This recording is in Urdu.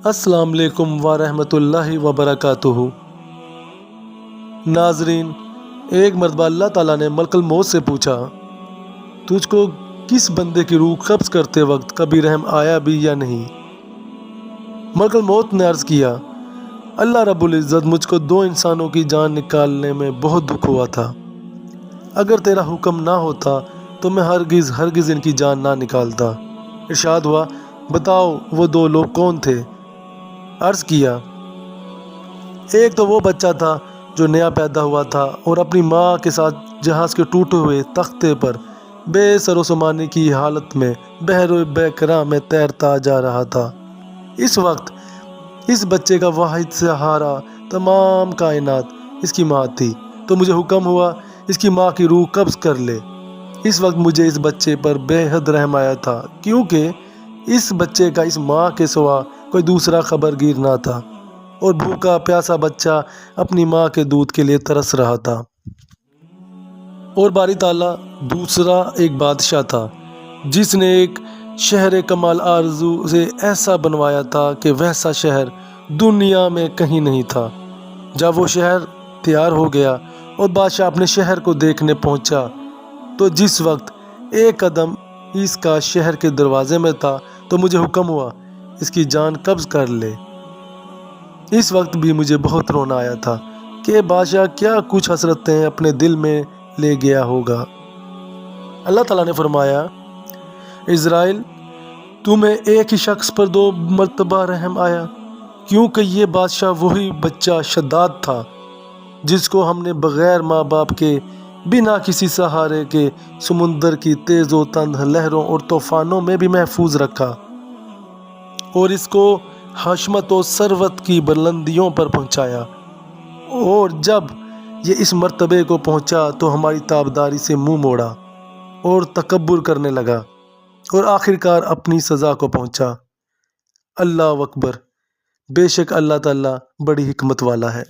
السلام علیکم ورحمۃ اللہ وبرکاتہ۔ ناظرین، ایک مرتبہ اللہ تعالیٰ نے ملک الموت سے پوچھا، تجھ کو کس بندے کی روح قبض کرتے وقت کبھی رحم آیا بھی یا نہیں؟ ملک الموت نے عرض کیا، اللہ رب العزت، مجھ کو 2 انسانوں کی جان نکالنے میں بہت دکھ ہوا تھا۔ اگر تیرا حکم نہ ہوتا تو میں ہرگز ان کی جان نہ نکالتا۔ ارشاد ہوا، بتاؤ وہ 2 لوگ کون تھے؟ عرض کیا، ایک تو وہ بچہ تھا جو نیا پیدا ہوا تھا اور اپنی ماں کے ساتھ جہاز کے ٹوٹے ہوئے تختے پر بے سر و سامانے کی حالت میں بحر و بیکراں میں تیرتا جا رہا تھا۔ اس وقت اس بچے کا واحد سہارا تمام کائنات اس کی ماں تھی، تو مجھے حکم ہوا اس کی ماں کی روح قبض کر لے۔ اس وقت مجھے اس بچے پر بے حد رحم آیا تھا، کیونکہ اس بچے کا اس ماں کے سوا کوئی دوسرا خبرگیر نہ تھا، اور بھوکا پیاسا بچہ اپنی ماں کے دودھ کے لیے ترس رہا تھا۔ اور باری تعالیٰ دوسرا ایک بادشاہ تھا جس نے ایک شہر کمال آرزو سے ایسا بنوایا تھا کہ ویسا شہر دنیا میں کہیں نہیں تھا۔ جب وہ شہر تیار ہو گیا اور بادشاہ اپنے شہر کو دیکھنے پہنچا، تو جس وقت ایک قدم اس کا شہر کے دروازے میں تھا تو مجھے حکم ہوا اس کی جان قبض کر لے۔ اس وقت بھی مجھے بہت رونا آیا تھا کہ بادشاہ کیا کچھ حسرتیں اپنے دل میں لے گیا ہوگا۔ اللہ تعالیٰ نے فرمایا، اسرائیل، تمہیں ایک ہی شخص پر 2 مرتبہ رحم آیا، کیونکہ یہ بادشاہ وہی بچہ شداد تھا جس کو ہم نے بغیر ماں باپ کے، بنا کسی سہارے کے سمندر کی تیز و تند لہروں اور طوفانوں میں بھی محفوظ رکھا، اور اس کو حشمت و ثروت کی بلندیوں پر پہنچایا۔ اور جب یہ اس مرتبے کو پہنچا تو ہماری تابداری سے منہ موڑا اور تکبر کرنے لگا، اور آخرکار اپنی سزا کو پہنچا۔ اللہ اکبر، بے شک اللہ تعالیٰ بڑی حکمت والا ہے۔